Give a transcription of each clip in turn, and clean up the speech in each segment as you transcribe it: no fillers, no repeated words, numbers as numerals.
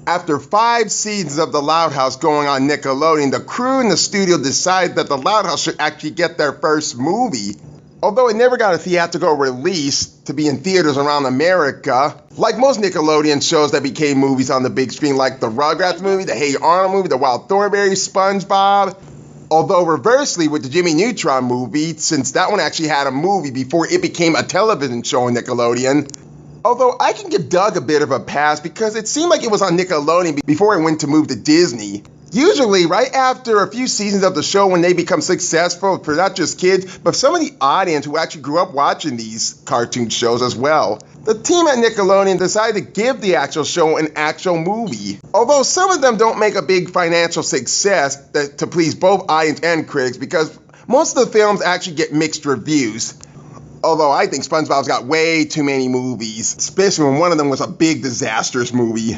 After 5 seasons of The Loud House going on Nickelodeon, the crew and the studio decided that The Loud House should actually get their first movie. Although it never got a theatrical release to be in theaters around America, like most Nickelodeon shows that became movies on the big screen, like the Rugrats movie, the Hey Arnold movie, the Wild Thornberrys, SpongeBob. Although reversely with the Jimmy Neutron movie, since that one actually had a movie before it became a television show on Nickelodeon. Although I can give Doug a bit of a pass because it seemed like it was on Nickelodeon before it went to move to Disney. Usually, right after a few seasons of the show when they become successful for not just kids, but some of the audience who actually grew up watching these cartoon shows as well. The team at Nickelodeon decided to give the actual show an actual movie. Although some of them don't make a big financial success to please both audience and critics because most of the films actually get mixed reviews. Although I think SpongeBob's got way too many movies, especially when one of them was a big disastrous movie.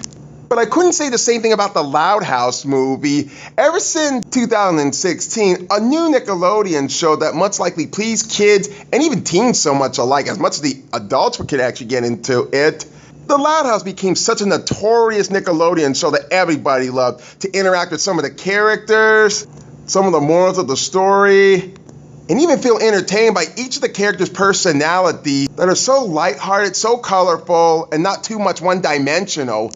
But I couldn't say the same thing about the Loud House movie. Ever since 2016, a new Nickelodeon show that much likely pleased kids and even teens so much alike, as much as the adults could actually get into it. The Loud House became such a notorious Nickelodeon show that everybody loved to interact with some of the characters, some of the morals of the story, and even feel entertained by each of the characters' personalities that are so lighthearted, so colorful, and not too much one-dimensional.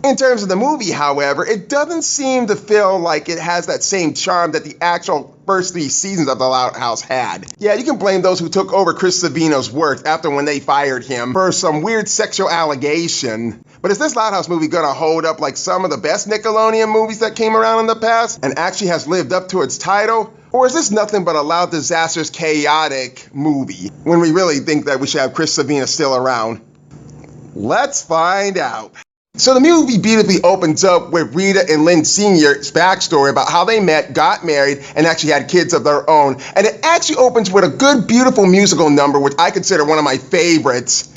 In terms of the movie, however, it doesn't seem to feel like it has that same charm that the actual first 3 seasons of The Loud House had. Yeah, you can blame those who took over Chris Savino's work after when they fired him for some weird sexual allegation. But is this Loud House movie gonna hold up like some of the best Nickelodeon movies that came around in the past and actually has lived up to its title? Or is this nothing but a loud, disastrous, chaotic movie when we really think that we should have Chris Savino still around? Let's find out. So the movie beautifully opens up with Rita and Lynn Sr.'s backstory about how they met, got married, and actually had kids of their own. And it actually opens with a good, beautiful musical number, which I consider one of my favorites.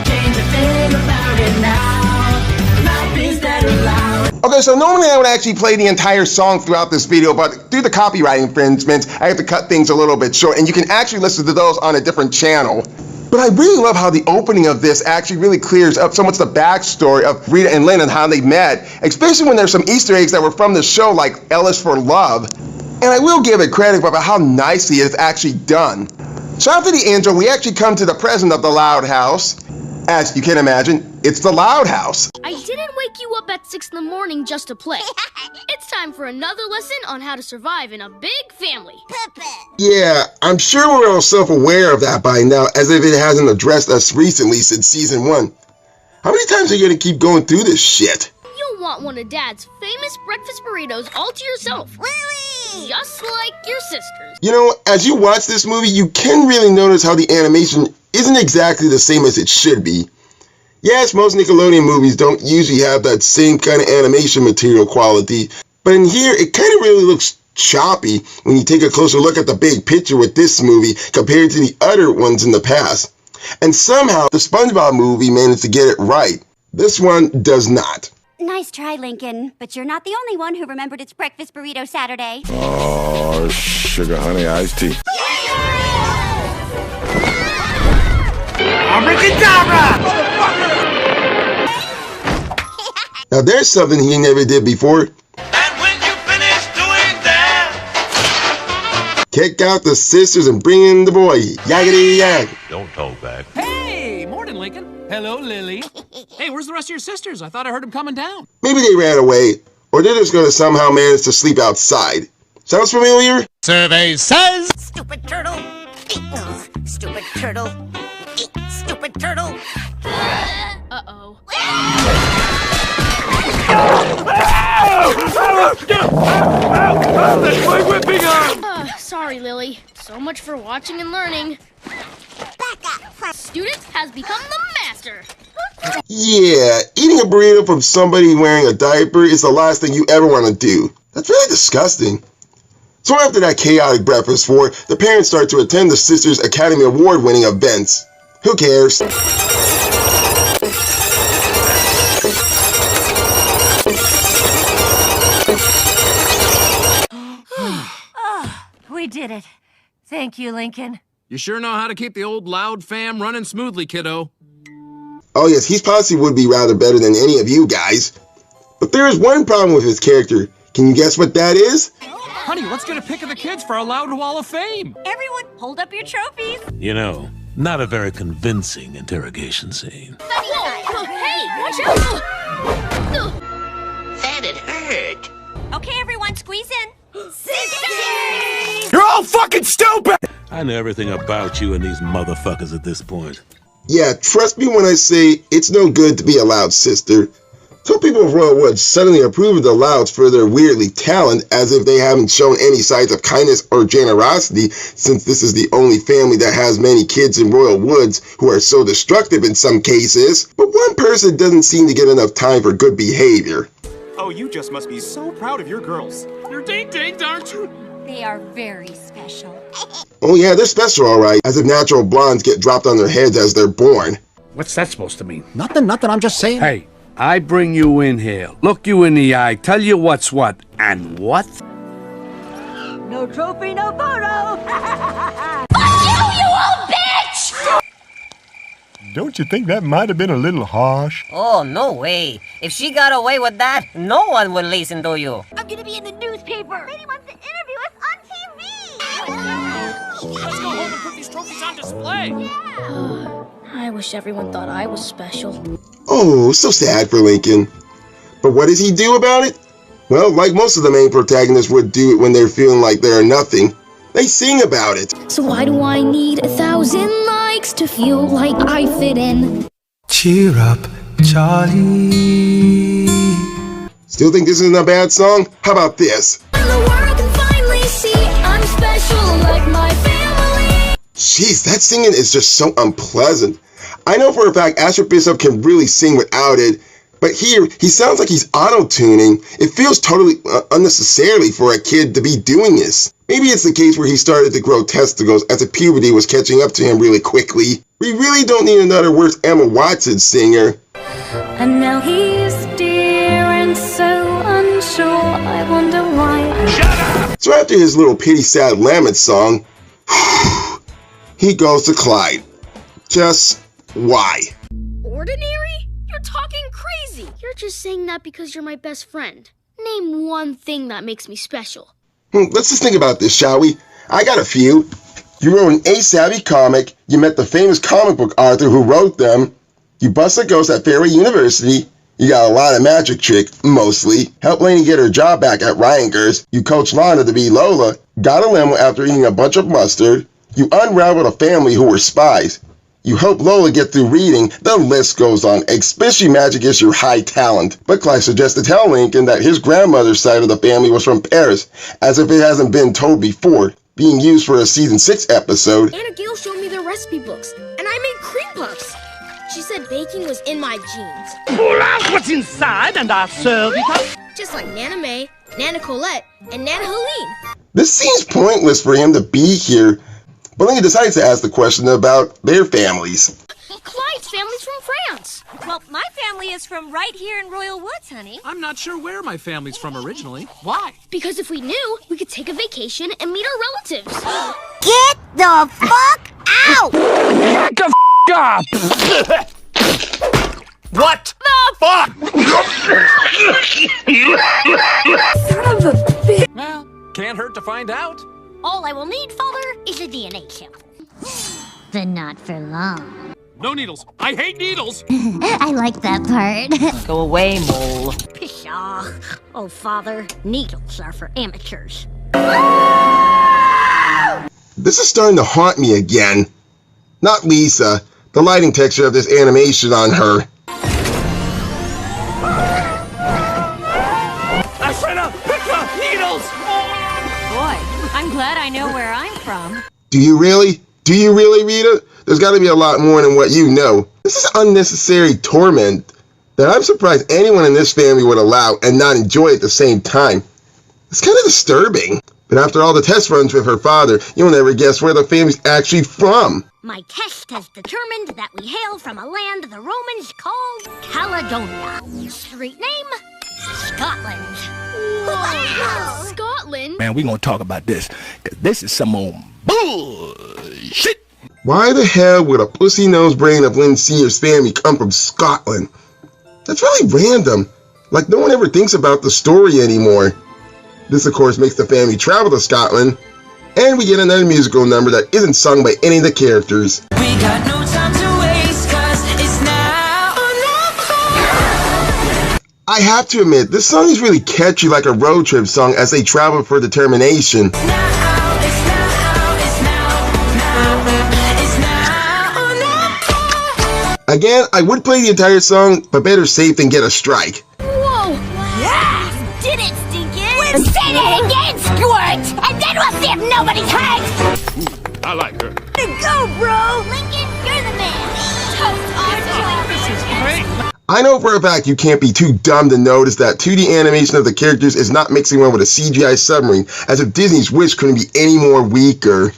Okay, so normally I would actually play the entire song throughout this video, but due to copyright infringements, I have to cut things a little bit short, and you can actually listen to those on a different channel. But I really love how the opening of this actually really clears up so much the backstory of Rita and Lynn and how they met, especially when there's some Easter eggs that were from the show like Ellis for Love. And I will give it credit about how nicely it's actually done. So after the intro, we actually come to the present of the Loud House. As you can imagine, it's the Loud House. I didn't wake you up at 6 in the morning just to play. It's time for another lesson on how to survive in a big family. Yeah, I'm sure we're all self-aware of that by now, as if it hasn't addressed us recently since season 1. How many times are you gonna keep going through this shit? You'll want one of Dad's famous breakfast burritos all to yourself. Wee! Just like your sisters. You know, as you watch this movie, you can really notice how the animation isn't exactly the same as it should be. Yes, most Nickelodeon movies don't usually have that same kind of animation material quality, but in here it kind of really looks choppy when you take a closer look at the big picture with this movie compared to the other ones in the past. And somehow the SpongeBob movie managed to get it right. This one does not. Nice try, Lincoln, but you're not the only one who remembered its breakfast burrito Saturday. Oh, sugar honey iced tea. Abracadabra! Now there's something he never did before. And when you finish doing that, Kick out the sisters and bring in the boy. Yaggity yag. don't talk back. Hey, morning, Lincoln. Hello, Lily. Hey, where's the rest of your sisters? I thought I heard them coming down. Maybe they ran away, or they're just gonna somehow manage to sleep outside. Sounds familiar? Survey says... Stupid turtle. Stupid turtle. Stupid turtle. Uh-oh. That's my whipping arm! Sorry, Lily. So much for watching and learning. Student has become the master. Yeah, eating a burrito from somebody wearing a diaper is the last thing you ever want to do. That's really disgusting. So after that chaotic breakfast for, the parents start to attend the Sisters Academy Award winning events. Who cares? We did it. Thank you, Lincoln. You sure know how to keep the old Loud fam running smoothly, kiddo. Oh yes, his posse would be rather better than any of you guys. But there is one problem with his character. Can you guess what that is? Honey, let's get a pic of the kids for our Loud Wall of Fame. Everyone, hold up your trophies. You know, not a very convincing interrogation scene. Hey, watch out! That it hurt. Okay, everyone, squeeze in. 16! You're all fucking stupid! I know everything about you and these motherfuckers at this point. Yeah, trust me when I say it's no good to be a Loud sister. Some people of Royal Woods suddenly approve of the Louds for their weirdly talent, as if they haven't shown any signs of kindness or generosity, since this is the only family that has many kids in Royal Woods who are so destructive in some cases. But one person doesn't seem to get enough time for good behavior. Oh, you just must be so proud of your girls. You're ding-dinged, aren't you? They are very special. Oh yeah, they're special alright, as if natural blondes get dropped on their heads as they're born. What's that supposed to mean? Nothing, I'm just saying. Hey, I bring you in here, look you in the eye, tell you what's what, and what? No trophy, no photo. You old bitch! Don't you think that might have been a little harsh? Oh, no way. If she got away with that, no one would listen to you. I'm gonna be in the newspaper. Lady wants to interview us on TV. Let's go home and put these trophies on display. I wish everyone thought I was special. Oh, so sad for Lincoln. But what does he do about it? Well, like most of the main protagonists would do it when they're feeling like they're nothing. They sing about it. So why do I need 1,000 likes to feel like I fit in? Cheer up, Charlie. Still think this isn't a bad song? How about this? And the world can finally see I'm special like my family. Jeez, that singing is just so unpleasant. I know for a fact Asher Bishop can really sing without it, but here, he sounds like he's auto-tuning. It feels totally unnecessarily for a kid to be doing this. Maybe it's the case where he started to grow testicles as the puberty was catching up to him really quickly. We really don't need another worse Emma Watson singer. And now he's dear and so unsure. I wonder why. Shut up! So after his little pity sad lament song, he goes to Clyde. Just why? Ordinary? You're talking crazy. You're just saying that because you're my best friend. Name one thing that makes me special. Let's just think about this, shall we? I got a few. You wrote an A-savvy comic, you met the famous comic book author who wrote them, you bust a ghost at Fairway University, you got a lot of magic trick, mostly, helped Lainey get her job back at Ryanger's, you coached Lana to be Lola, got a limo after eating a bunch of mustard, you unraveled a family who were spies, you helped Lola get through reading, the list goes on, especially magic is your high talent. But Clyde suggested to tell Lincoln that his grandmother's side of the family was from Paris, as if it hasn't been told before, being used for a season 6 episode. Anna Gill showed me the recipe books, and I made cream puffs. She said baking was in my genes. Pull out what's inside and I'll serve it up. Just like Nana May, Nana Colette, and Nana Helene. This seems pointless for him to be here, but Lincoln decides to ask the question about their families. Clyde's family's from France. Well, my family is from right here in Royal Woods, honey. I'm not sure where my family's from originally. Why? Because if we knew, we could take a vacation and meet our relatives. Get the fuck out! Back the up! What the fuck? Well, can't hurt to find out. All I will need, Father, is a DNA sample. But not for long. No needles. I hate needles. I like that part. Go away, mole. Pshaw. Oh, Father, needles are for amateurs. This is starting to haunt me again. Not Lisa. The lighting texture of this animation on her. I said picture needles! Boy, I'm glad I know where I'm from. Do you really? Do you really, Rita? There's got to be a lot more than what you know. This is unnecessary torment that I'm surprised anyone in this family would allow and not enjoy at the same time. It's kind of disturbing. But after all the test runs with her father, you'll never guess where the family's actually from. My test has determined that we hail from a land the Romans called Caledonia. Street name? Scotland. Wow. Scotland? Man, we gonna talk about this, because this is some old bullshit. Why the hell would a pussy-nosed brain of Lynn Sears family come from Scotland? That's really random. Like no one ever thinks about the story anymore. This of course makes the family travel to Scotland, and we get another musical number that isn't sung by any of the characters. We got no time to waste, 'cause it's now or never. I have to admit, this song is really catchy, like a road trip song as they travel for determination. Again, I would play the entire song, but better safe than get a strike. Whoa! Yeah! Did it, Stinkin'? Say that again, Squirt! And then we'll see if nobody's hurt! I like her. Go, bro! Lincoln, you're the man! Toast awesome! This is great! I know for a fact you can't be too dumb to notice that 2D animation of the characters is not mixing well with a CGI submarine, as if Disney's wish couldn't be any more weaker.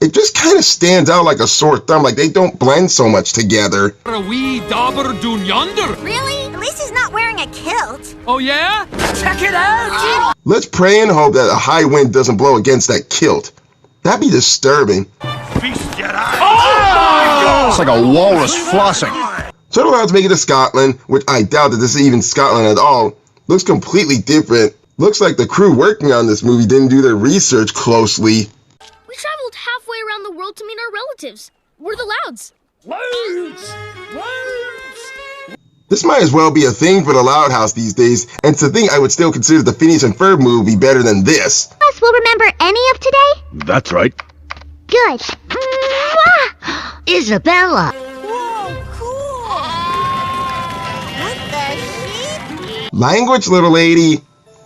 It just kind of stands out like a sore thumb, like they don't blend so much together. A wee dauber doon yonder. Really? At least he's not wearing a kilt. Oh yeah? Check it out! Let's pray and hope that a high wind doesn't blow against that kilt. That'd be disturbing. Beast Jedi! Oh! It's like a walrus flossing. So they're allowed to make it to Scotland, which I doubt that this is even Scotland at all. Looks completely different. Looks like the crew working on this movie didn't do their research closely. We traveled halfway around the world to meet our relatives. We're the Louds. Louds! Louds! This might as well be a thing for the Loud House these days, and to think I would still consider the Phineas and Ferb movie better than this. Us will remember any of today? That's right. Good. Mwah! Isabella. Whoa, cool! What the sheep? Language, little lady.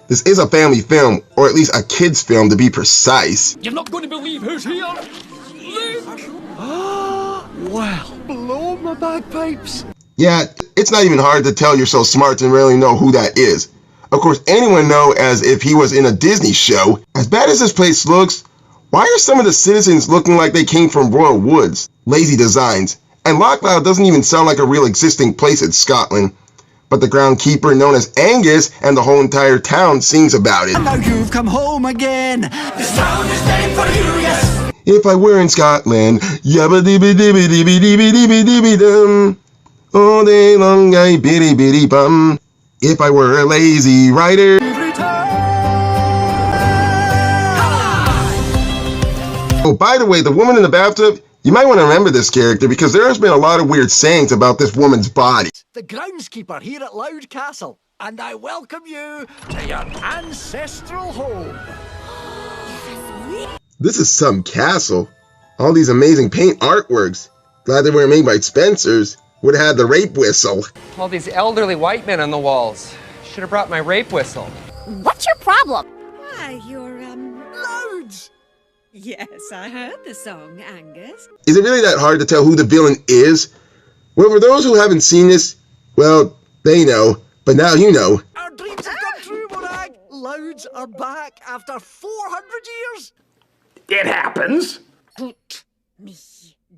This is a family film, or at least a kid's film to be precise. You're not going to believe who's here. Look! Wow. Blow my bagpipes. Yeah, it's not even hard to tell you're so smart to really know who that is. Of course, anyone know as if he was in a Disney show. As bad as this place looks, why are some of the citizens looking like they came from Royal Woods? Lazy designs. And Lochlow doesn't even sound like a real existing place in Scotland. But the groundkeeper known as Angus and the whole entire town sings about it. And now you've come home again. This town is named for you, yes. If I were in Scotland, yabba dibby dibby dibby dibby dibby dibby dum. All day long I bitty bitty bum. If I were a lazy writer. Oh, by the way, the woman in the bathtub, you might want to remember this character because there has been a lot of weird sayings about this woman's body. The groundskeeper here at Loud Castle, and I welcome you to your ancestral home. This is some castle. All these amazing paint artworks. Glad they weren't made by Spencer's. Would have had the rape whistle. All these elderly white men on the walls. Should have brought my rape whistle. What's your problem? Why, you're, Louds! Yes, I heard the song, Angus. Is it really that hard to tell who the villain is? Well, for those who haven't seen this, well, they know, but now you know. Our dreams have come true, Morag. Louds are back after 400 years. It happens. Put me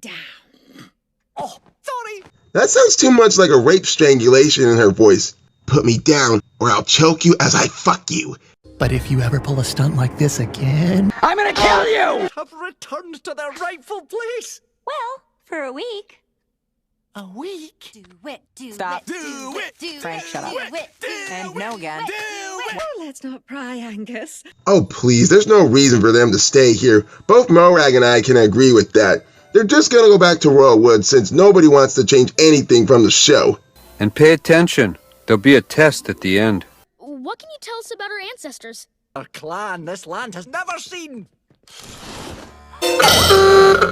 down. Oh, sorry. That sounds too much like a rape strangulation in her voice. Put me down, or I'll choke you as I fuck you. But if you ever pull a stunt like this again, I'm gonna kill you! Have returned to their rightful place. Well, for a week. A week? Do it, do Stop. it, do it, do Frank, it, shut up. do it, do And it, no again. do it. Oh, let's not pry, Angus. Oh, please, there's no reason for them to stay here. Both Morag and I can agree with that. They're just gonna go back to Royal Woods since nobody wants to change anything from the show. And pay attention. There'll be a test at the end. What can you tell us about our ancestors? A clan this land has never seen.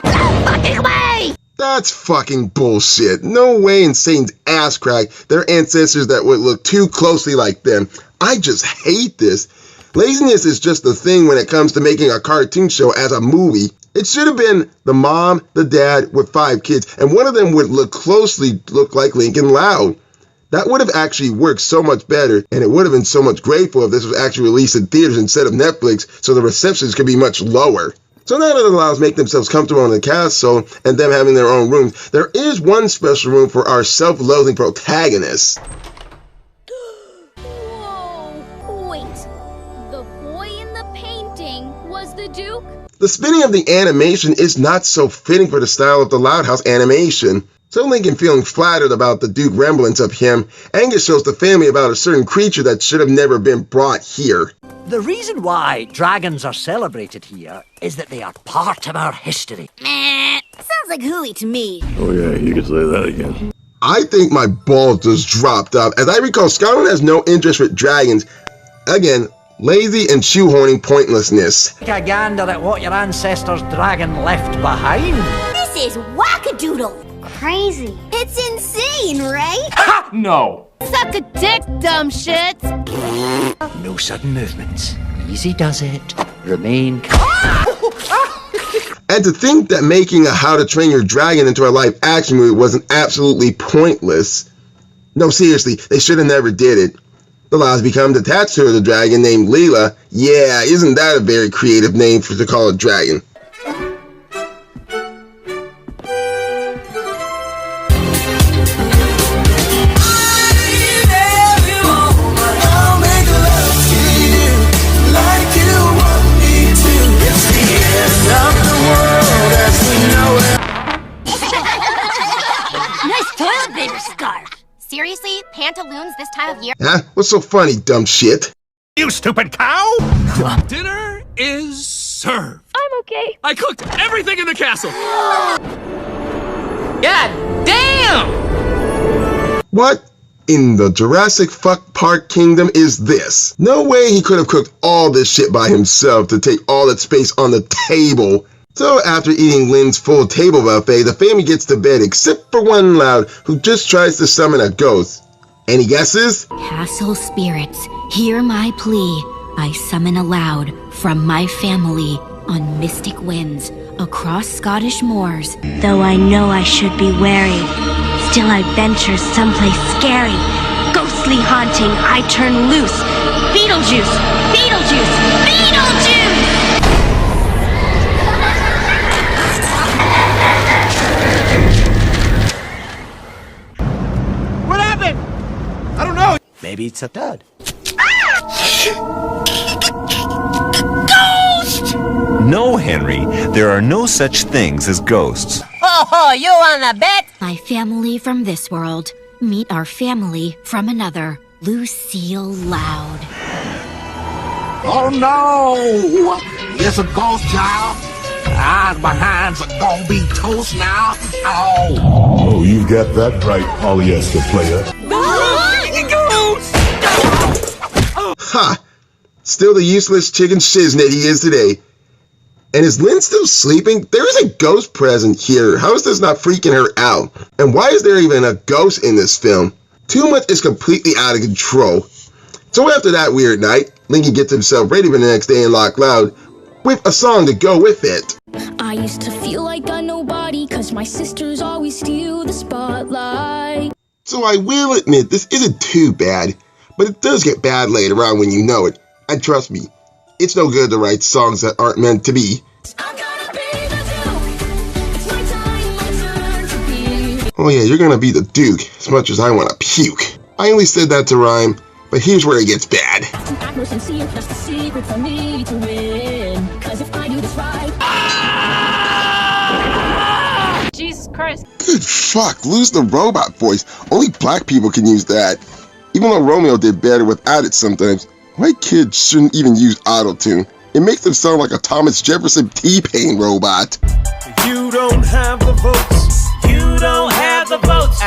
Fucking way! That's fucking bullshit. No way in Satan's ass crack there are ancestors that would look too closely like them. I just hate this. Laziness is just the thing when it comes to making a cartoon show as a movie. It should have been the mom, the dad with 5 kids, and one of them would look like Lincoln Loud. That would have actually worked so much better, and it would have been so much grateful if this was actually released in theaters instead of Netflix, so the receptions could be much lower. So now that the Louds make themselves comfortable in the castle, and them having their own rooms, there is one special room for our self-loathing protagonists. Whoa, wait. The boy in the painting was the Duke? The spinning of the animation is not so fitting for the style of the Loud House animation. So Lincoln, feeling flattered about the Duke remembrance of him, Angus shows the family about a certain creature that should have never been brought here. The reason why dragons are celebrated here is that they are part of our history. Meh. Sounds like hooey to me. Oh yeah, you can say that again. I think my balls just dropped up. As I recall, Scotland has no interest with dragons. Again, lazy and shoehorning pointlessness. Take a gander at what your ancestors' dragon left behind. This is wackadoodle. Crazy. It's insane, right? Ha! No. Suck a dick, dumb shits. No sudden movements. Easy does it. Remain And to think that making a How to Train Your Dragon into a live action movie wasn't absolutely pointless. No, seriously, they should have never did it. The Lala's become attached to the dragon named Leela. Yeah, isn't that a very creative name to call a dragon? Nice toilet paper scarf. Seriously? Pantaloons this time of year? Huh? What's so funny, dumb shit? You stupid cow! Dinner is served. I'm okay. I cooked everything in the castle. God damn! What in the Jurassic Fuck Park Kingdom is this? No way he could have cooked all this shit by himself to take all that space on the table. So after eating Lynn's full table buffet, the family gets to bed except for one Loud who just tries to summon a ghost. Any guesses? Castle spirits, hear my plea. I summon aloud from my family on mystic winds across Scottish moors. Though I know I should be wary, still I venture someplace scary. Ghostly haunting, I turn loose. Beetlejuice! Beetlejuice! Beetlejuice! What happened? I don't know. Maybe it's a dud. Ghost! No, Henry, there are no such things as ghosts. Oh, you wanna bet? My family from this world meet our family from another. Lucille Loud. Oh no! It's a ghost, child. My hands are gonna be toast now. Oh, you got that right, polyester player. Ha! Still the useless chicken shiznit he is today. And is Lynn still sleeping? There is a ghost present here. How is this not freaking her out? And why is there even a ghost in this film? Too much is completely out of control. So after that weird night, Lincoln gets himself ready for the next day in Lock Loud with a song to go with it. I used to feel like a nobody, cause my sisters always steal the spotlight. So I will admit, this isn't too bad, but it does get bad later on when you know it. And trust me, it's no good to write songs that aren't meant to be. Oh yeah, you're gonna be the Duke, as much as I wanna puke. I only said that to rhyme, but here's where it gets bad. Jesus Christ. Good fuck, lose the robot voice. Only black people can use that. Even though Romeo did better without it sometimes, white kids shouldn't even use auto-tune. It makes them sound like a Thomas Jefferson T-Pain robot. You don't have the votes. You don't have the votes.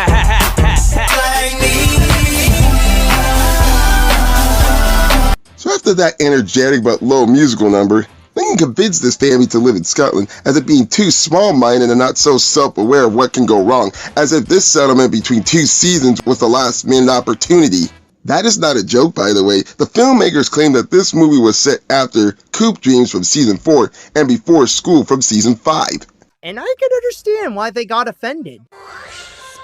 So after that energetic but low musical number, Lincoln convinced this family to live in Scotland as it being too small-minded and not so self-aware of what can go wrong, as if this settlement between two seasons was the last-minute opportunity. That is not a joke, by the way. The filmmakers claim that this movie was set after Coop Dreams from Season 4 and Before School from Season 5. And I can understand why they got offended.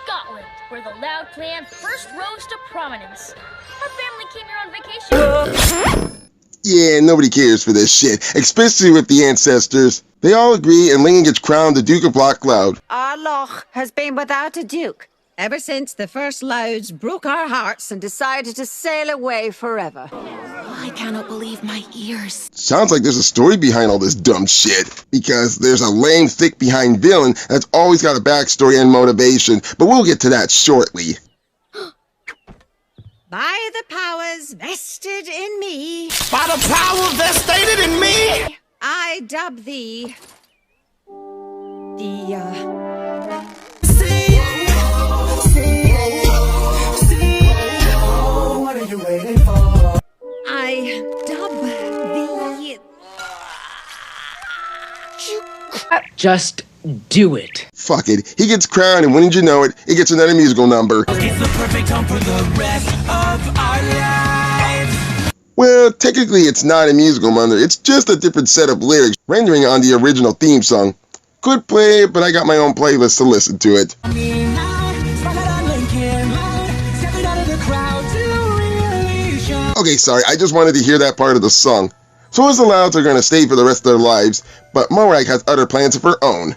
Scotland, where the Loud clan first rose to prominence. Our family came here on vacation. Yeah, nobody cares for this shit, especially with the ancestors. They all agree and Lincoln gets crowned the Duke of Loch Loud. Our Loch has been without a duke Ever since the first Louds broke our hearts and decided to sail away forever. I cannot believe my ears. Sounds like there's a story behind all this dumb shit, because there's a lame, thick behind villain that's always got a backstory and motivation, but we'll get to that shortly. By the powers vested in me. By the power vested in me. I dub thee What are you waiting for? I dub thee. Just do it. Fuck it. He gets crowned, and wouldn't you know it, it gets another musical number. It's the perfect home for the rest of our lives. Well, technically it's not a musical number, it's just a different set of lyrics, rendering on the original theme song. Could play it, but I got my own playlist to listen to it. Okay, sorry, I just wanted to hear that part of the song. So as the Louds are going to stay for the rest of their lives, but Morag has other plans of her own.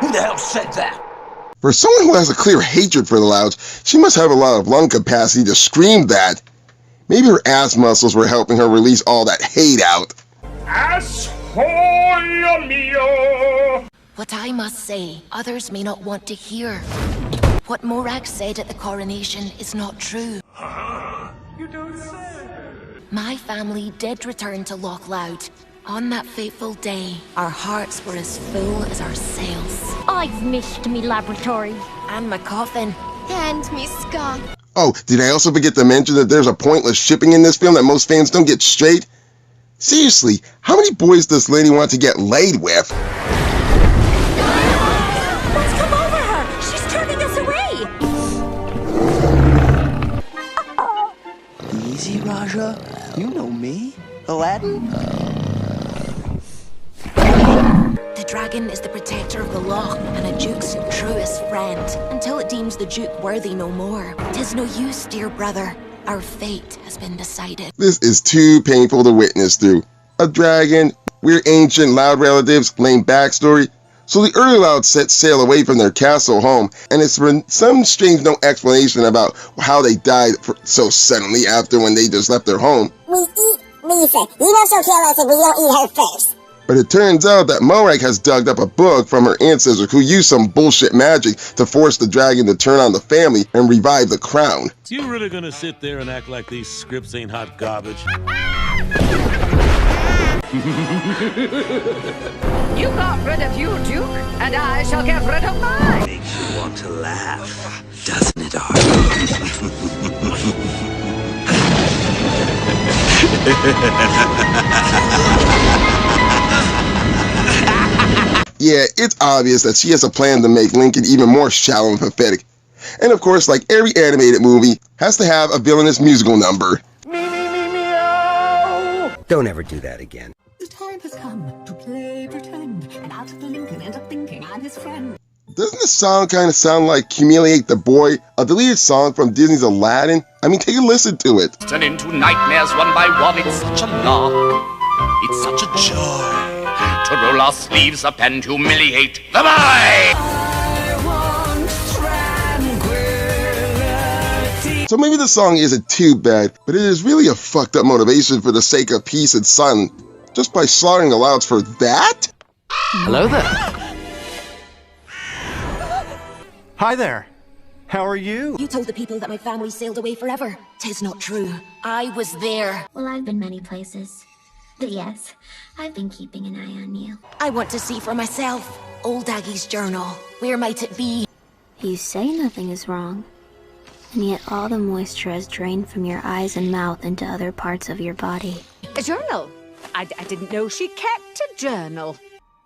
Who the hell said that? For someone who has a clear hatred for the Louds, she must have a lot of lung capacity to scream that. Maybe her ass muscles were helping her release all that hate out. What I must say, others may not want to hear. What Morag said at the coronation is not true. You don't say. My family did return to Loch Loud. On that fateful day, our hearts were as full as our sails. I've missed me laboratory. And my coffin. And me skull. Oh, did I also forget to mention that there's a pointless shipping in this film that most fans don't get straight? Seriously, how many boys does Lady want to get laid with? Let's come over her. She's turning us away. Easy, Raja. You know me. Aladdin? The dragon is the protector of the loch and a duke's truest friend, until it deems the duke worthy no more. 'Tis no use, dear brother. Our fate has been decided. This is too painful to witness through. A dragon, weird ancient Loud relatives, lame backstory. So the early Louds set sail away from their castle home, and it's for some strange no explanation about how they died so suddenly after when they just left their home. We eat Lisa. You don't so kill us if we don't eat her first. But it turns out that Morag has dug up a book from her ancestors who used some bullshit magic to force the dragon to turn on the family and revive the crown. You really gonna sit there and act like these scripts ain't hot garbage? You got rid of you, Duke, and I shall get rid of mine. Makes you want to laugh, doesn't it, Arthur? Yeah, it's obvious that she has a plan to make Lincoln even more shallow and pathetic. And of course, like every animated movie, has to have a villainous musical number. Don't ever do that again. The time has come to play pretend, and out of the Lincoln ends up thinking I'm his friend. Doesn't the song kind of sound like Humiliate the Boy, a deleted song from Disney's Aladdin? I mean, take a listen to it. Turn into nightmares one by one, it's such a lark. It's such a joy to roll our sleeves up and humiliate the boy. So maybe the song isn't too bad, but it is really a fucked up motivation for the sake of peace and sun. Just by slaughtering the Louds for that? Hello there. Hi there. How are you? You told the people that my family sailed away forever. 'Tis not true. I was there. Well, I've been many places. But yes, I've been keeping an eye on you. I want to see for myself. Old Aggie's journal. Where might it be? You say nothing is wrong, and yet all the moisture has drained from your eyes and mouth into other parts of your body. A journal? I didn't know she kept a journal.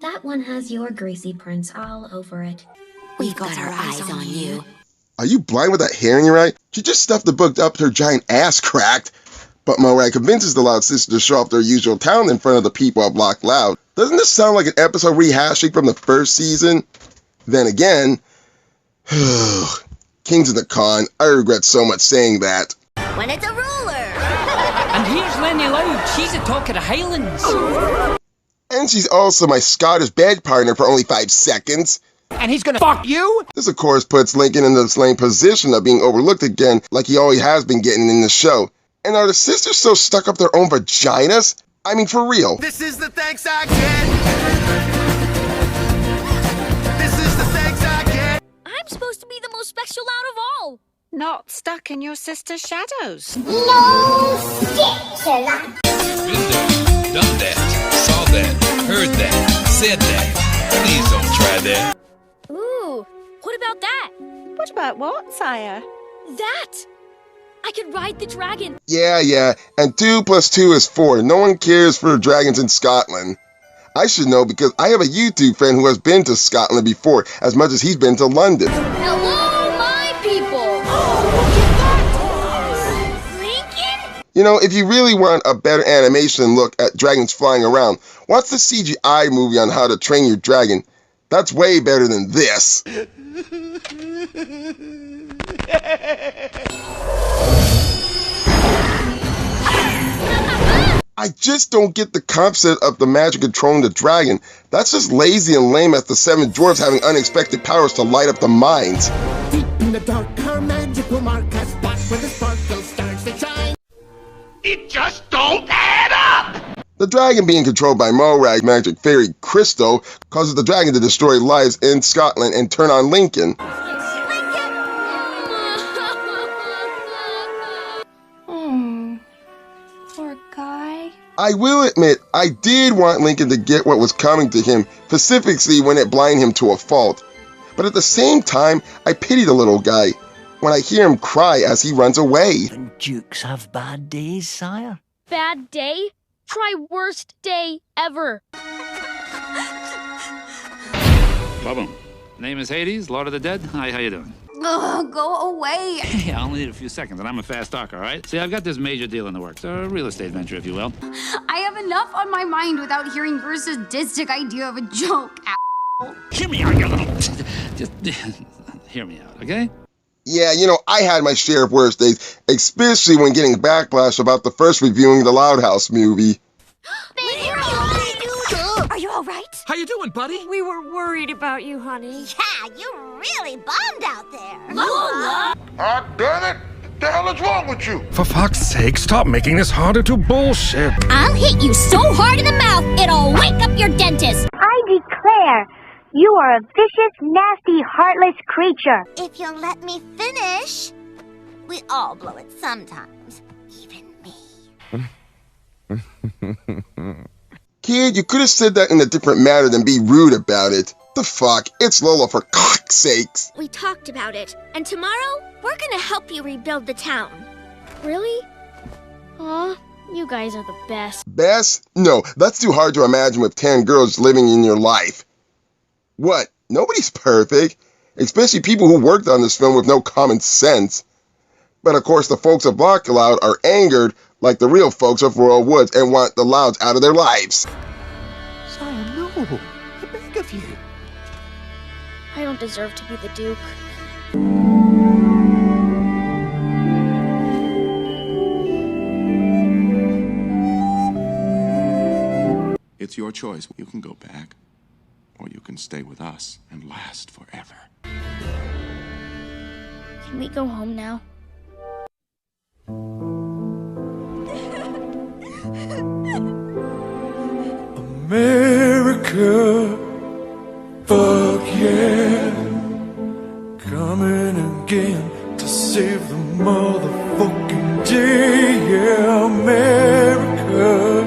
That one has your greasy prints all over it. We've got our eyes on you. Are you blind with that hair in your eye? She just stuffed the book up her giant ass cracked. But Morag convinces the Loud sisters to show off their usual talent in front of the people of Loch Loud. Doesn't this sound like an episode rehashing from the first season? Then again, King's of the Con. I regret so much saying that. When it's a ruler. And here's Lenny Loud. She's a talk of the Highlands. And she's also my Scottish bed partner for only 5 seconds. And he's gonna fuck you? This, of course, puts Lincoln in the same position of being overlooked again, like he always has been getting in the show. And are the sisters so stuck up their own vaginas? I mean, for real. This is the thanks I get. This is the thanks I get. I'm supposed to be the most special out of all. Not stuck in your sister's shadows. No shit, Sherlock. Been there, done that, saw that, heard that, said that. Please don't try that. Ooh, what about that? What about what, sire? That! I could ride the dragon. Yeah, and 2 + 2 is 4. No one cares for dragons in Scotland. I should know because I have a YouTube friend who has been to Scotland before, as much as he's been to London. Hello, my people! Lincoln? You know, if you really want a better animation look at dragons flying around, watch the CGI movie on how to train your dragon. That's way better than this. I just don't get the concept of the magic controlling the dragon. That's just lazy and lame as the 7 dwarves having unexpected powers to light up the mines. Deep in the dark, our magic will mark us back where the sparkle starts to shine. It just don't add up! The dragon being controlled by Morag magic fairy Crystal causes the dragon to destroy lives in Scotland and turn on Lincoln. Poor guy. I will admit, I did want Lincoln to get what was coming to him, specifically when it blinded him to a fault. But at the same time, I pity the little guy when I hear him cry as he runs away. Dukes have bad days, sire. Bad day? Try worst day ever. Boom. Name is Hades, Lord of the Dead. Hi, how you doing? Ugh, go away. Hey, I'll only need a few seconds, and I'm a fast talker, all right? See, I've got this major deal in the works, a real estate venture, if you will. I have enough on my mind without hearing your sadistic idea of a joke. Hear me out, you little... Just hear me out, okay? Yeah, you know, I had my share of worst days, especially when getting backlash about the first reviewing the Loud House movie. Are you all right? How you doing, buddy? We were worried about you, honey. Yeah, you really bombed out there. Ah, damn it! What the hell is wrong with you? For fuck's sake, stop making this harder to bullshit. I'll hit you so hard in the mouth, it'll wake up your dentist. I declare, you are a vicious, nasty, heartless creature. If you'll let me finish, we all blow it sometimes, even me. Kid, you could have said that in a different manner than be rude about it. The fuck? It's Lola, for cock's sakes. We talked about it, and tomorrow we're gonna help you rebuild the town. Really? Aw, you guys are the best. Best? No, that's too hard to imagine with 10 girls living in your life. What? Nobody's perfect. Especially people who worked on this film with no common sense. But of course the folks of Block Loud are angered like the real folks of Royal Woods and want the Louds out of their lives. Sire, no. I beg of you. I don't deserve to be the Duke. It's your choice. You can go back, or you can stay with us and last forever. Can we go home now? America, fuck yeah. Coming again to save the motherfucking day. Yeah, America,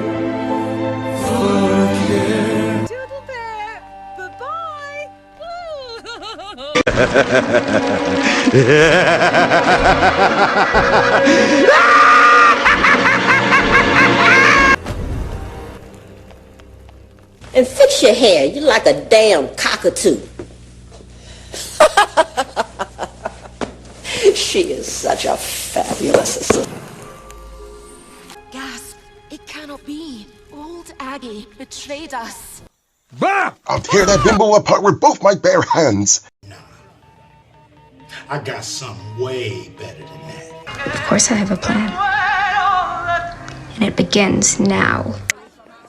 fuck yeah. Doodle bear, bye-bye. And fix your hair. You're like a damn cockatoo. She is such a fabulous assistant. Gasp! It cannot be. Old Aggie betrayed us. Bah! I'll tear that bimbo apart with both my bare hands. I got something way better than that. Of course I have a plan. And it begins now.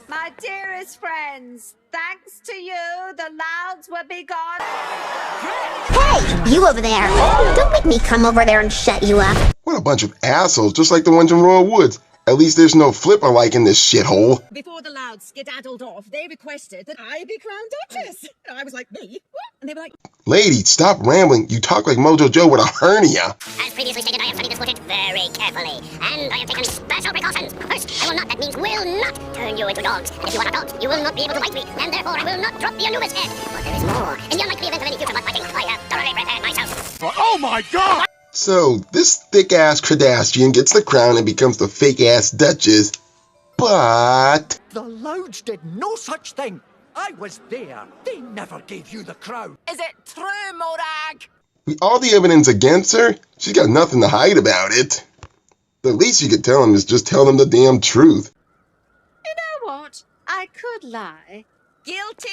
My dearest friends, thanks to you, the Louds will be gone. Hey, you over there. Don't make me come over there and shut you up. What a bunch of assholes, just like the ones in Royal Woods. At least there's no flipper like in this shithole. Before the Louds skedaddled off, they requested that I be crowned Duchess. And I was like, me? What? And they were like, Lady, stop rambling. You talk like Mojo Joe with a hernia. As previously stated, I have studied this footage very carefully, and I have taken special precautions. First, I will not, that means will not, turn you into dogs. And if you are not dogs, you will not be able to bite me, and therefore I will not drop the Anubis head. But there is more. In the unlikely event of any future butt fighting, I have thoroughly prepared myself. Oh my God! So, this thick-ass Kardashian gets the crown and becomes the fake-ass Duchess. But... The Louds did no such thing. I was there. They never gave you the crown. is it true, Morag? with all the evidence against her, she's got nothing to hide about it. The least you could tell him is just tell him the damn truth. You know what? I could lie. Guilty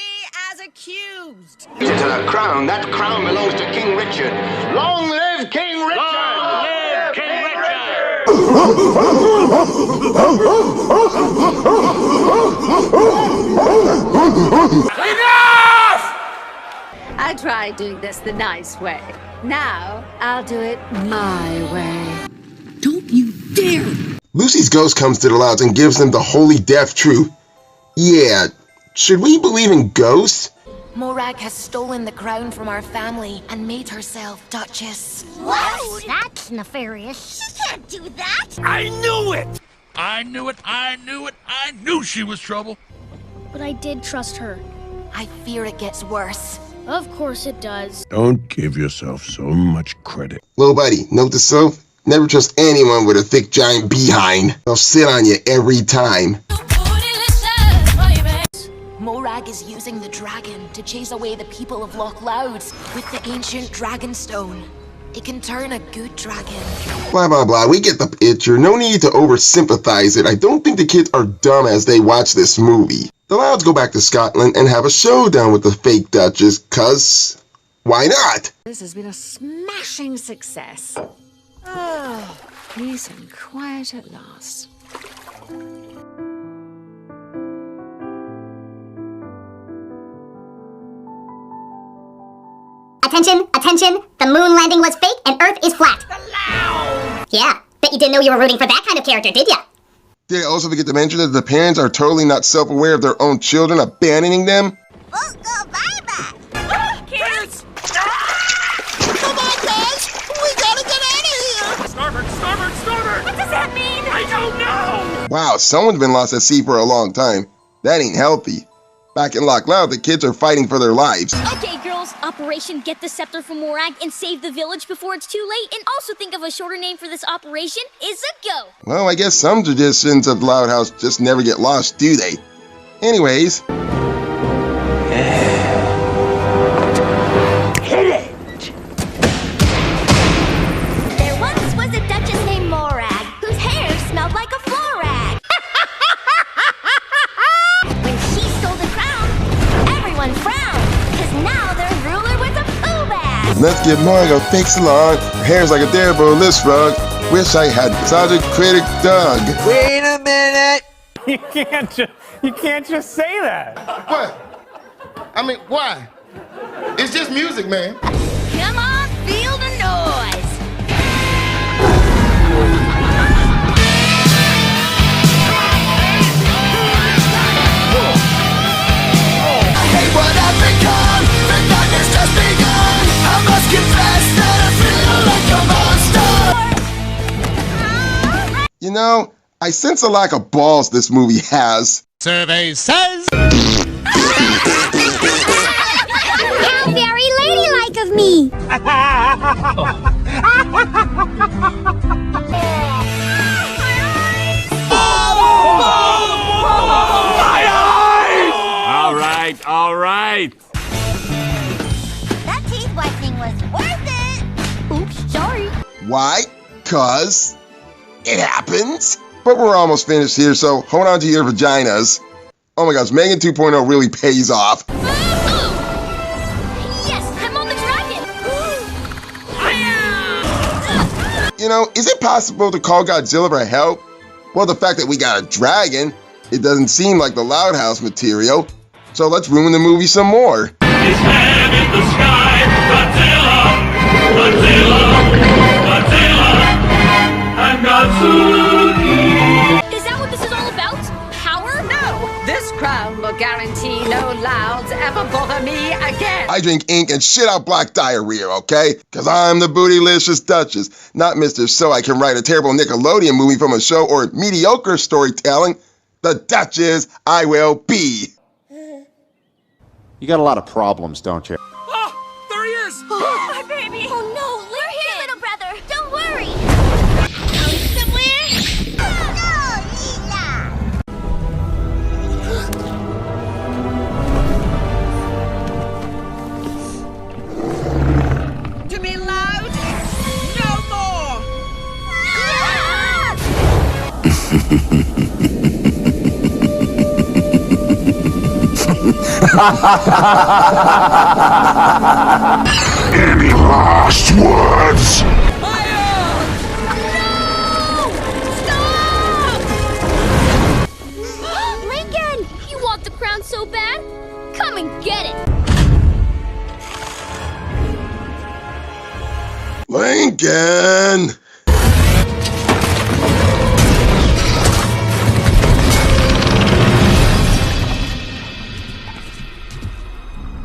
as accused. To the crown. That crown belongs to King Richard. Long live King Richard! Long live King Richard! Enough! I tried doing this the nice way. Now, I'll do it my way. Don't you dare! Lucy's ghost comes to the Louds and gives them the holy death truth. Yeah, should we believe in ghosts? Morag has stolen the crown from our family and made herself Duchess. What? That's nefarious. She can't do that. I knew it! I knew it, I knew it, I knew she was trouble. But I did trust her. I fear it gets worse. Of course it does. Don't give yourself so much credit. Little buddy, note to self, never trust anyone with a thick giant behind. They'll sit on you every time. Morag is using the dragon to chase away the people of Loch Loud with the ancient dragon stone. It can turn a good dragon. Blah, blah, blah. We get the picture. No need to oversympathize it. I don't think the kids are dumb as they watch this movie. The Louds go back to Scotland and have a showdown with the fake Duchess, 'cause why not? This has been a smashing success. Oh, peace and quiet at last. Attention, attention, the moon landing was fake and Earth is flat. Yeah, bet you didn't know you were rooting for that kind of character, did ya? Did I also forget to mention that the parents are totally not self-aware of their own children, abandoning them? Kids! Come on, guys! We gotta get out of here! Starboard, starboard, starboard! What does that mean? I don't know! Wow, someone's been lost at sea for a long time. That ain't healthy. Back in Loch Loud, the kids are fighting for their lives. Okay, girls, Operation Get the Scepter from Morag and save the village before it's too late. And also think of a shorter name for this operation is a go. Well, I guess some traditions of the Loud House just never get lost, do they? Anyways. Hit it! There once was a duchess named Morag, whose hair smelled like a floor rag. When she stole the crown, everyone frowned, because now their ruler was a poo bag. Let's give Morgan a fake salon. Her hair's like a daredevil list rug. Wish I had Sergeant Critic Doug. Wait a minute! You can't just say that. What? I mean, why? It's just music, man. Come on, feel the noise. Hey, what I've become, the night has just begun. I must confess that I feel like a monster. You know, I sense a lack of balls this movie has. Survey says... How very ladylike of me. All right. That teeth whitening was worth it. Oops, sorry. Why? 'Cause it happens. But we're almost finished here, so hold on to your vaginas. Oh my gosh, Megan 2.0 really pays off. Yes, I'm on the dragon. You know, is it possible to call Godzilla for help? Well, the fact that we got a dragon, it doesn't seem like the Loud House material. So let's ruin the movie some more. His head in the sky, Godzilla, Godzilla, Godzilla, and Godsuki. Is that what this is all about? Power? No! This crown will guarantee no Louds ever bother me again! I drink ink and shit out black diarrhea, okay? Cause I'm the bootylicious Duchess, not Mr. So I can write a terrible Nickelodeon movie from a show or mediocre storytelling. The Duchess I will be. You got a lot of problems, don't you? Oh, there he is! My baby! Oh no, we're here, little brother. Don't worry. To be loud? No more! Any last words? Lincoln! You want the crown so bad? Come and get it! Lincoln!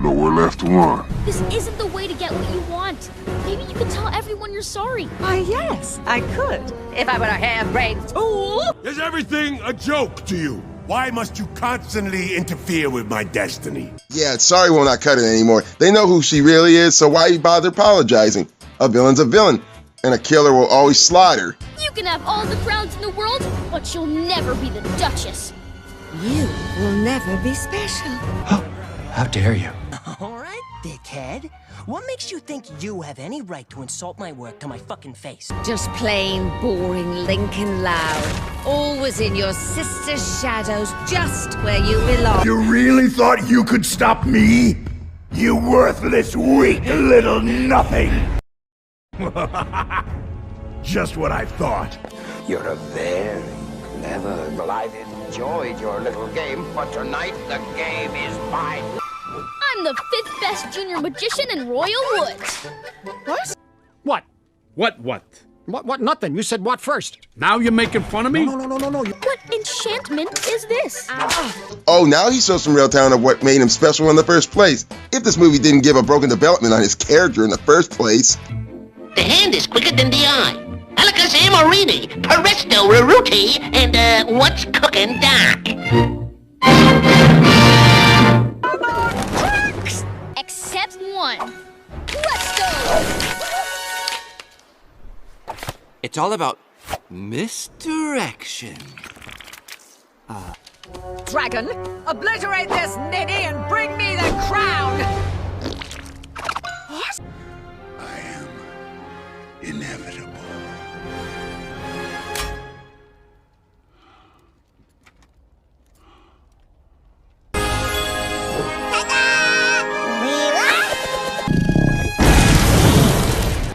Lower left one. This isn't the way to get what you want. Maybe you could tell everyone you're sorry. Why, yes, I could. If I were a harebrained fool. Is everything a joke to you? Why must you constantly interfere with my destiny? Yeah, sorry will not cut it anymore. They know who she really is, so why bother apologizing? A villain's a villain, and a killer will always slaughter. You can have all the crowns in the world, but you'll never be the Duchess. You will never be special. How dare you? All right, dickhead. What makes you think you have any right to insult my work to my fucking face? Just plain boring Lincoln Loud. Always in your sister's shadows, just where you belong. You really thought you could stop me? You worthless, weak little nothing! Just what I thought. You're a very clever. Well, I've enjoyed your little game, but tonight the game is mine. I'm the 5th best junior magician in Royal Woods. What? What? Nothing. You said what first? Now you're making fun of me? No. What enchantment is this? Oh, now he shows some real talent of what made him special in the first place. If this movie didn't give a broken development on his character in the first place. The hand is quicker than the eye. Alakazam Morini, Presto Raruti, and what's cooking Doc? Except one. Let's go! It's all about misdirection. Dragon, obliterate this ninny and bring me the crown! I am inevitable.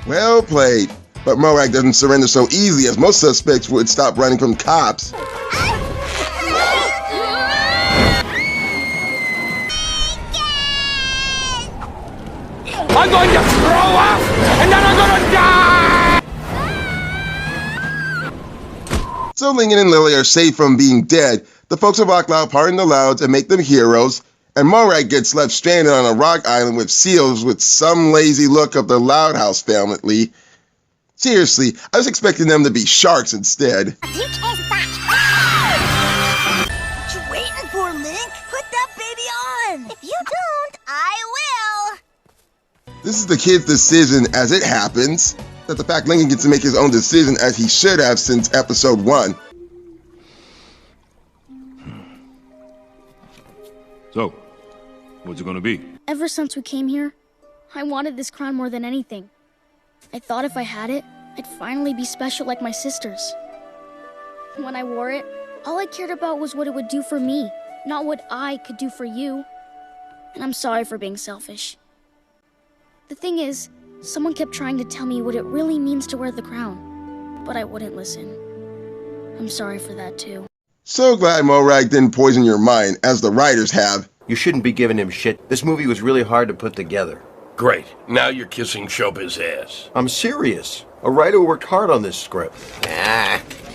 Well played. But Morak doesn't surrender so easily as most suspects would stop running from cops. I'm going to throw up, and then I'm gonna die! So Lincoln and Lily are safe from being dead. The folks of Rock Loud pardon the Louds and make them heroes, and Morak gets left stranded on a rock island with seals with some lazy look of the Loud House family. Seriously, I was expecting them to be sharks instead. What you waiting for, Link? Put that baby on! If you don't, I will! This is the kid's decision as it happens, that the fact Lincoln gets to make his own decision as he should have since episode 1. So, what's it gonna be? Ever since we came here, I wanted this crown more than anything. I thought if I had it, I'd finally be special like my sisters. When I wore it, all I cared about was what it would do for me, not what I could do for you. And I'm sorry for being selfish. The thing is, someone kept trying to tell me what it really means to wear the crown. but I wouldn't listen. I'm sorry for that too. So glad Morag didn't poison your mind, as the writers have. You shouldn't be giving him shit. This movie was really hard to put together. Great. Now you're kissing Chopin's ass. I'm serious. A writer worked hard on this script.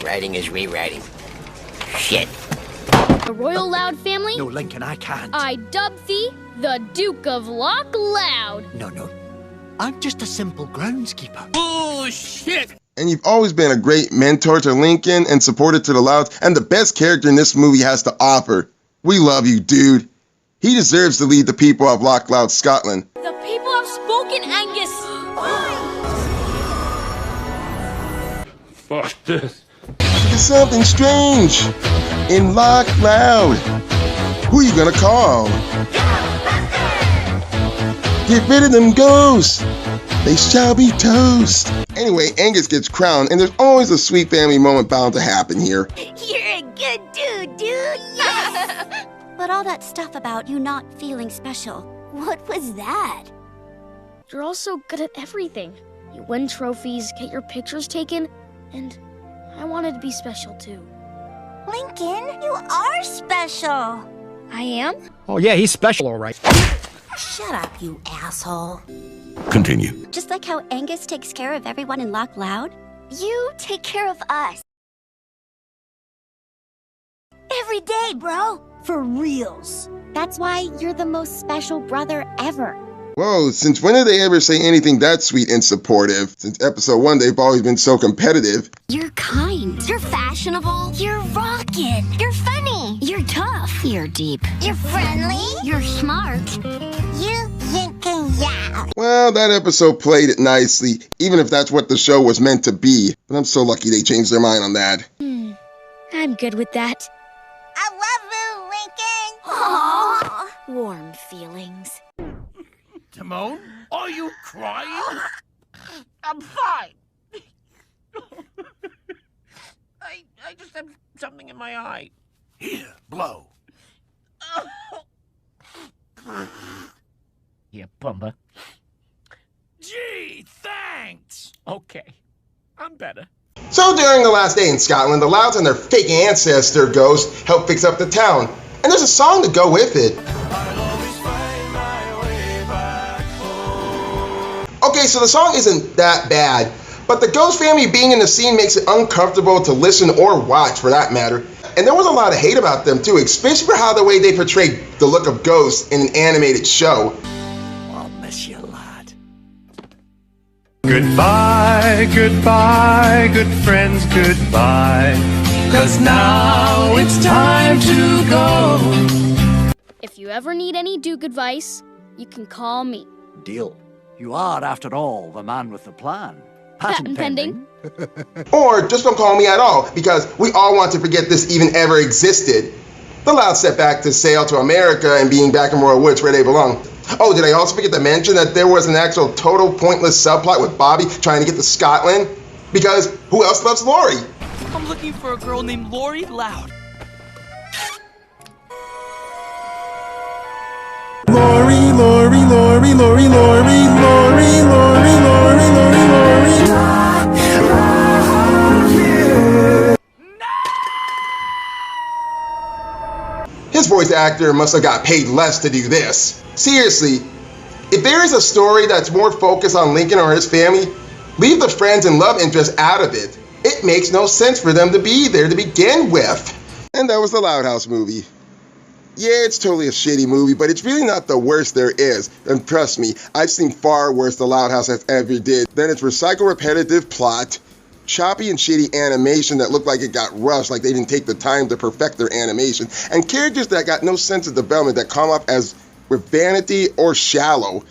Writing is rewriting. Shit. The Royal Loud family? No, Lincoln, I can't. I dub thee the Duke of Lock Loud. No. I'm just a simple groundskeeper. Bullshit! And you've always been a great mentor to Lincoln and supporter to the Louds, and the best character in this movie has to offer. We love you, dude. He deserves to lead the people of Loch Loud, Scotland. The people have spoken, Angus. Fuck this. There's something strange in Loch Loud. Who you gonna call? Get rid of them ghosts. They shall be toast. Anyway, Angus gets crowned, and there's always a sweet family moment bound to happen here. You're a good dude, Yes! But all that stuff about you not feeling special, what was that? You're all so good at everything. You win trophies, get your pictures taken, and I wanted to be special too. Lincoln, you are special. I am? Oh yeah, he's special, all right. Shut up, you asshole. Continue. Just like how Angus takes care of everyone in Loch Loud, you take care of us. Every day, bro. For reals. That's why you're the most special brother ever. Whoa, since when did they ever say anything that sweet and supportive? Since episode 1, they've always been so competitive. You're kind. You're fashionable. You're rockin'. You're funny. You're tough. You're deep. You're friendly. You're smart. You can yell. Well, that episode played it nicely, even if that's what the show was meant to be. But I'm so lucky they changed their mind on that. I'm good with that. I love you, Lincoln. Aww. Warm feelings. Timon, are you crying? I'm fine. I just have something in my eye. Here, blow. You bummer. Gee, thanks. Okay, I'm better. So during the last day in Scotland, the Louds and their fake ancestor ghost help fix up the town. And there's a song to go with it. Okay, so the song isn't that bad, but the ghost family being in the scene makes it uncomfortable to listen or watch, for that matter. And there was a lot of hate about them too, especially for how the way they portrayed the look of ghosts in an animated show. I'll miss you, lad. Goodbye, goodbye, good friends, goodbye. 'Cause now it's time to go. If you ever need any Duke advice, you can call me. Deal. You are, after all, the man with the plan. Patent pending. Or just don't call me at all, because we all want to forget this even ever existed. The Louds set back to sail to America and being back in Royal Woods where they belong. Oh, did I also forget to mention that there was an actual total pointless subplot with Bobby trying to get to Scotland? Because who else loves Laurie? I'm looking for a girl named Laurie Loud. Laurie, Laurie, Laurie, Laurie, Laurie, Laurie, Laurie, Laurie, Laurie, Laurie. His voice actor must have got paid less to do this. Seriously, if there is a story that's more focused on Lincoln or his family, leave the friends and love interest out of it. It makes no sense for them to be there to begin with. And that was the Loud House movie. Yeah, it's totally a shitty movie, but it's really not the worst there is. And trust me, I've seen far worse The Loud House has ever did than its recycled repetitive plot, choppy and shitty animation that looked like it got rushed, like they didn't take the time to perfect their animation, and characters that got no sense of development that come off as with vanity or shallow,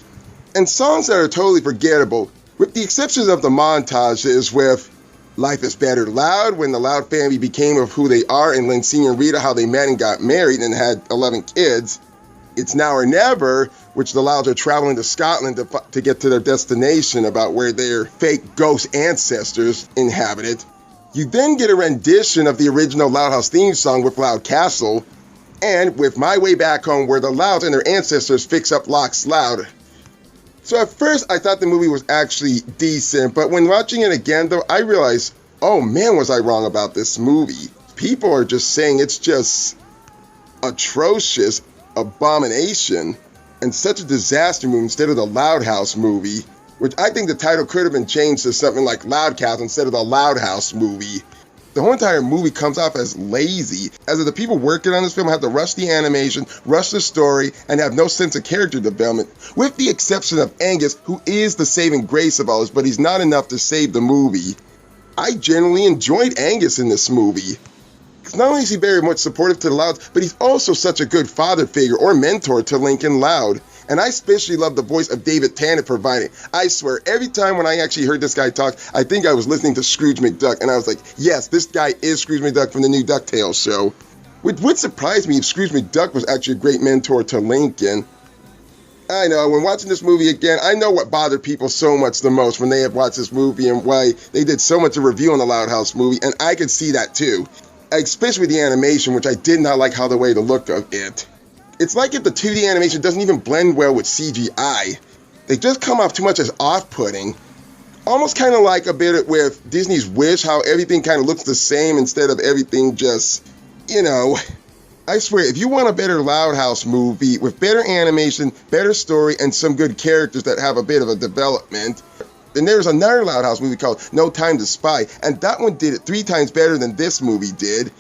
and songs that are totally forgettable, with the exceptions of the montages with Life is Better Loud, when the Loud family became of who they are, and Lynn Sr. and Rita, how they met and got married and had 11 kids. It's Now or Never, which the Louds are traveling to Scotland to get to their destination about where their fake ghost ancestors inhabited. You then get a rendition of the original Loud House theme song with Loud Castle, and with My Way Back Home, where the Louds and their ancestors fix up Loch Loud. So at first I thought the movie was actually decent, but when watching it again though, I realized, oh man, was I wrong about this movie. People are just saying it's just atrocious abomination and such a disaster movie instead of the Loud House movie, which I think the title could have been changed to something like Loudcast instead of the Loud House movie. The whole entire movie comes off as lazy, as if the people working on this film have to rush the animation, rush the story, and have no sense of character development, with the exception of Angus, who is the saving grace of all this, but he's not enough to save the movie. I genuinely enjoyed Angus in this movie. Because not only is he very much supportive to the Louds, but he's also such a good father figure or mentor to Lincoln Loud. And I especially love the voice of David Tennant providing. I swear, every time when I actually heard this guy talk, I think I was listening to Scrooge McDuck, and I was like, yes, this guy is Scrooge McDuck from the new DuckTales show. Which would surprise me if Scrooge McDuck was actually a great mentor to Lincoln. I know, when watching this movie again, I know what bothered people so much the most when they had watched this movie and why they did so much of a review on the Loud House movie, and I could see that too. Especially with the animation, which I did not like how the way the look of it. It's like if the 2D animation doesn't even blend well with CGI. They just come off too much as off-putting. Almost kind of like a bit with Disney's Wish, how everything kind of looks the same instead of everything just, you know. I swear, if you want a better Loud House movie with better animation, better story, and some good characters that have a bit of a development, then there's another Loud House movie called No Time to Spy, and that one did it 3 times better than this movie did.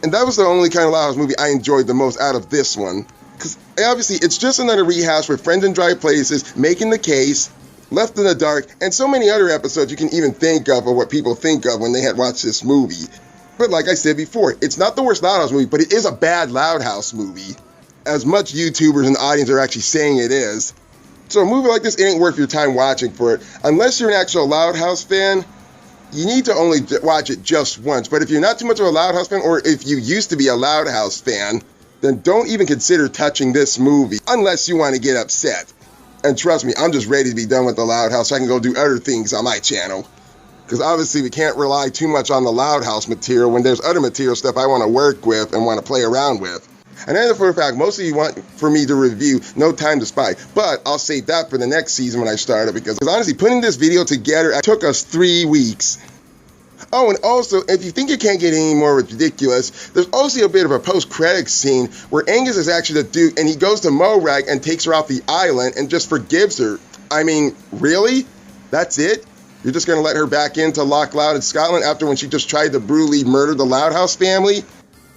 And that was the only kind of Loud House movie I enjoyed the most out of this one. Because obviously, it's just another rehash with friends in dry places, making the case, Left in the Dark, and so many other episodes you can even think of what people think of when they had watched this movie. But like I said before, it's not the worst Loud House movie, but it is a bad Loud House movie. As much YouTubers and audience are actually saying it is. So a movie like this, it ain't worth your time watching for it. Unless you're an actual Loud House fan, you need to only watch it just once. But if you're not too much of a Loud House fan, or if you used to be a Loud House fan, then don't even consider touching this movie unless you want to get upset. And trust me, I'm just ready to be done with the Loud House so I can go do other things on my channel. Because obviously we can't rely too much on the Loud House material when there's other material stuff I want to work with and want to play around with. And I know for a fact, most of you want for me to review No Time to Spy, but I'll save that for the next season when I start it, because honestly, putting this video together took us 3 weeks. Oh, and also, if you think it can't get any more ridiculous, there's also a bit of a post-credits scene where Angus is actually the dude, and he goes to Morag and takes her off the island and just forgives her. I mean, really? That's it? You're just going to let her back into Loch Loud in Scotland after when she just tried to brutally murder the Loud House family?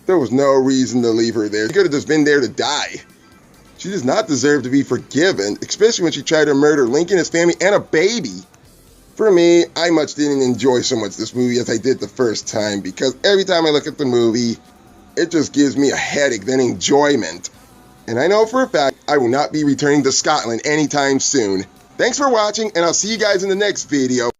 There was no reason to leave her there. She could have just been there to die. She does not deserve to be forgiven, especially when she tried to murder Lincoln, his family, and a baby. For me, I much didn't enjoy so much this movie as I did the first time, because every time I look at the movie, it just gives me a headache than enjoyment. And I know for a fact I will not be returning to Scotland anytime soon. Thanks for watching, and I'll see you guys in the next video.